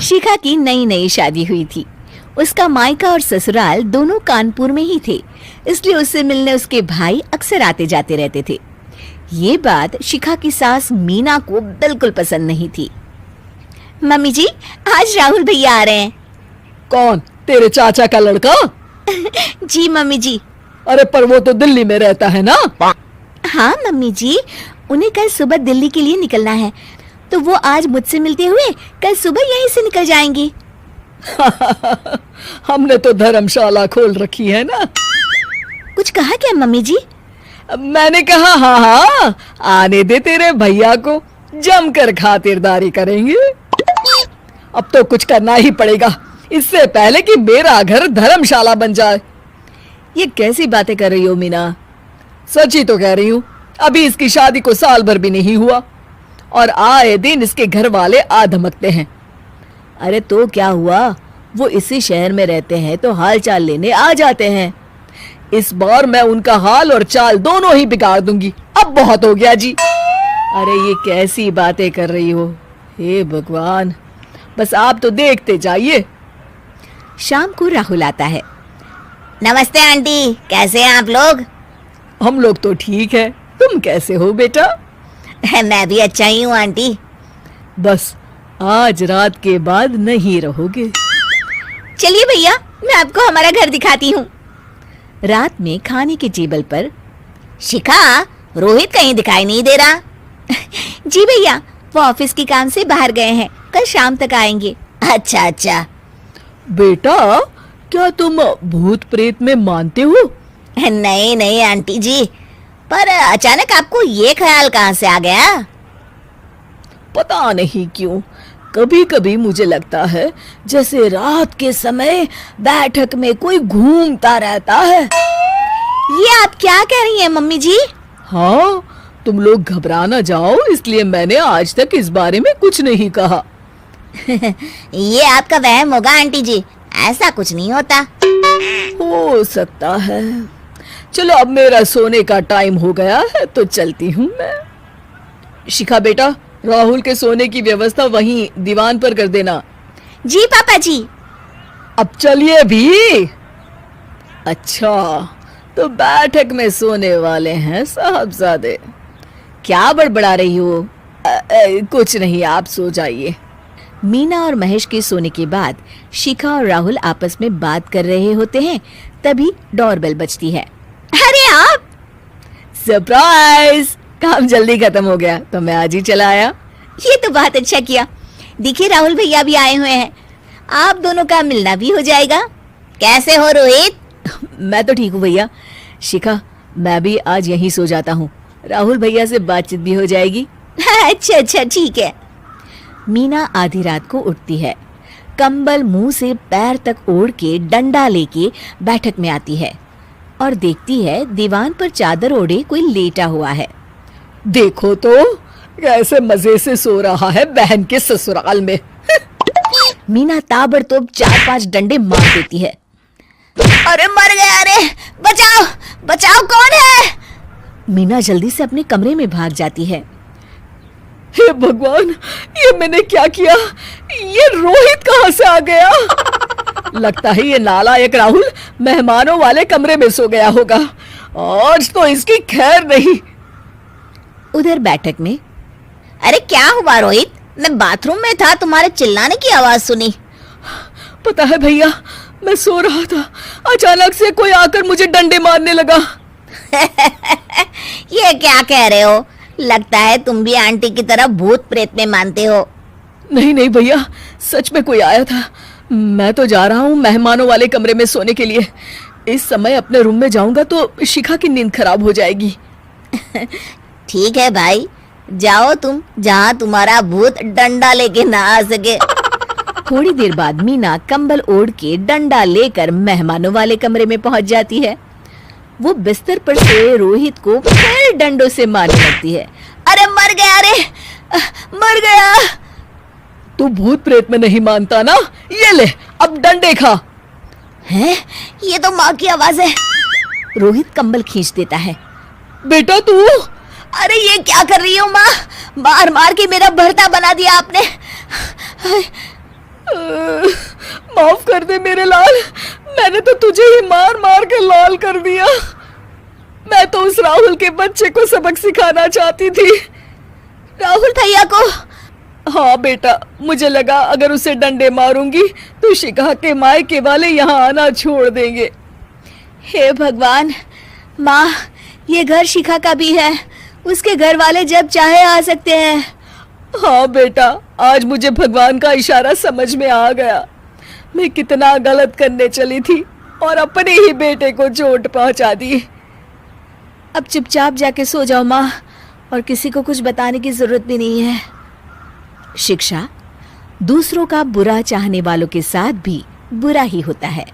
शिखा की नई नई शादी हुई थी। उसका मायका और ससुराल दोनों कानपुर में ही थे, इसलिए उससे मिलने उसके भाई अक्सर आते जाते रहते थे। ये बात शिखा की सास मीना को बिल्कुल पसंद नहीं थी। मम्मी जी, आज राहुल भैया आ रहे हैं। कौन, तेरे चाचा का लड़का? जी मम्मी जी। अरे पर वो तो दिल्ली में रहता है ना? हाँ मम्मी जी, उन्हें कल सुबह दिल्ली के लिए निकलना है, तो वो आज मुझसे मिलते हुए कल सुबह यहीं से निकल जाएंगी। हमने तो धर्मशाला खोल रखी है ना। कुछ कहा क्या मम्मी जी? मैंने कहा हाँ हाँ, आने दे तेरे भैया को, जमकर खातिरदारी करेंगे। अब तो कुछ करना ही पड़ेगा, इससे पहले कि मेरा घर धर्मशाला बन जाए। ये कैसी बातें कर रही हो मीना? सच ही तो कह रही हूँ। अभी इसकी शादी को साल भर भी नहीं हुआ और आए दिन इसके घर वाले आ धमकते हैं। अरे तो क्या हुआ, वो इसी शहर में रहते हैं तो हाल चाल लेने आ जाते हैं। इस बार मैं उनका हाल और चाल दोनों ही बिगाड़ दूंगी। अब बहुत हो गया जी। अरे ये कैसी बातें कर रही हो, हे भगवान, बस आप तो देखते जाइए। शाम को राहुल आता है। नमस्ते आंटी, कैसे हैं आप लोग? हम लोग तो ठीक है, तुम कैसे हो बेटा? मैं भी अच्छा ही हूँ आंटी। बस आज रात के बाद नहीं रहोगे। चलिए भैया, मैं आपको हमारा घर दिखाती हूँ। रात में खाने के टेबल पर शिखा, रोहित कहीं दिखाई नहीं दे रहा। जी भैया, वो ऑफिस के काम से बाहर गए हैं, कल शाम तक आएंगे। अच्छा अच्छा। बेटा, क्या तुम भूत प्रेत में मानते हो? नहीं नहीं आंटी जी, पर अचानक आपको ये ख्याल कहाँ से आ गया? पता नहीं क्यों, कभी कभी मुझे लगता है जैसे रात के समय बैठक में कोई घूमता रहता है। ये आप क्या कह रही हैं मम्मी जी? हाँ, तुम लोग घबरा ना जाओ, इसलिए मैंने आज तक इस बारे में कुछ नहीं कहा। ये आपका वहम होगा आंटी जी, ऐसा कुछ नहीं होता। हो सकता है। चलो अब मेरा सोने का टाइम हो गया है तो चलती हूँ मैं। शिखा बेटा, राहुल के सोने की व्यवस्था वहीं दीवान पर कर देना। जी पापा जी। अब चलिए भी। अच्छा, तो बैठक में सोने वाले हैं साहबजादे। क्या बड़बड़ा रही हो? कुछ नहीं, आप सो जाइए। मीना और महेश के सोने के बाद शिखा और राहुल आपस में बात कर रहे होते हैं, तभी डोरबेल बजती है। अरे आप! सरप्राइज! काम जल्दी खत्म हो गया तो मैं आज ही चला आया। ये तो बहुत अच्छा किया। देखिए राहुल भैया भी आए हुए हैं, आप दोनों का मिलना भी हो जाएगा। कैसे हो रोहित? मैं तो ठीक हूँ भैया। शिखा, मैं भी आज यहीं सो जाता हूँ, राहुल भैया से बातचीत भी हो जाएगी। अच्छा अच्छा, ठीक है। मीना आधी रात को उठती है, कंबल मुंह से पैर तक ओढ़ के डंडा लेके बैठक में आती है और देखती है दीवान पर चादर ओढ़े कोई लेटा हुआ है। देखो तो कैसे मजे से सो रहा है बहन के ससुराल में। मीना ताबड़तोड़ 4-5 डंडे मार देती है। अरे मर गया, अरे बचाओ बचाओ, कौन है? मीना जल्दी से अपने कमरे में भाग जाती है। हे भगवान, ये मैंने क्या किया? ये रोहित कहाँ से आ गया? लगता है ये नालायक राहुल मेहमानों वाले कमरे में सो गया होगा। आज तो इसकी खैर नहीं। उधर बैठक में, अरे क्या हुआ रोहित? मैं बाथरूम में था, तुम्हारे चिल्लाने की आवाज सुनी। पता है भैया, मैं सो रहा था, अचानक से कोई आकर मुझे डंडे मारने लगा। ये क्या कह रहे हो? लगता है तुम भी आंटी की तरह भूत प्रेत में मानते हो। नहीं नहीं भैया, सच में कोई आया था। मैं तो जा रहा हूँ मेहमानों वाले कमरे में सोने के लिए। इस समय अपने रूम में जाऊंगा तो शिखा की नींद खराब हो जाएगी। ठीक है भाई, जाओ तुम, जहाँ तुम्हारा भूत डंडा लेके ना आ सके। थोड़ी देर बाद मीना कंबल ओढ़ के डंडा लेकर मेहमानों वाले कमरे में पहुंच जाती है। वो बिस्तर पर सोए रोहित को फिर डंडों से मारने लगती है। अरे मर गया, अरे मर गया। तू भूत प्रेत में नहीं मानता ना? ये ले, अब डंडे खा। हैं? ये तो माँ की आवाज है। रोहित कंबल खींच देता है। बेटा तू! अरे ये क्या कर रही हो माँ? मार मार के मेरा भरता बना दिया आपने। माफ कर दे मेरे लाल, मैंने तो तुझे ही मार मार के लाल कर दिया। मैं तो उस राहुल के बच्चे को सबक सिखाना चाहती थी। राहुल भैया को? हाँ बेटा, मुझे लगा अगर उसे डंडे मारूंगी तो शिखा के मायके वाले यहाँ आना छोड़ देंगे। हे भगवान, माँ, ये घर शिखा का भी है, उसके घर वाले जब चाहे आ सकते हैं। हाँ बेटा, आज मुझे भगवान का इशारा समझ में आ गया। मैं कितना गलत करने चली थी और अपने ही बेटे को चोट पहुंचा दी। अब चुपचाप जाके सो जाओ माँ, और किसी को कुछ बताने की जरूरत भी नहीं है। शिक्षा दूसरों का बुरा चाहने वालों के साथ भी बुरा ही होता है।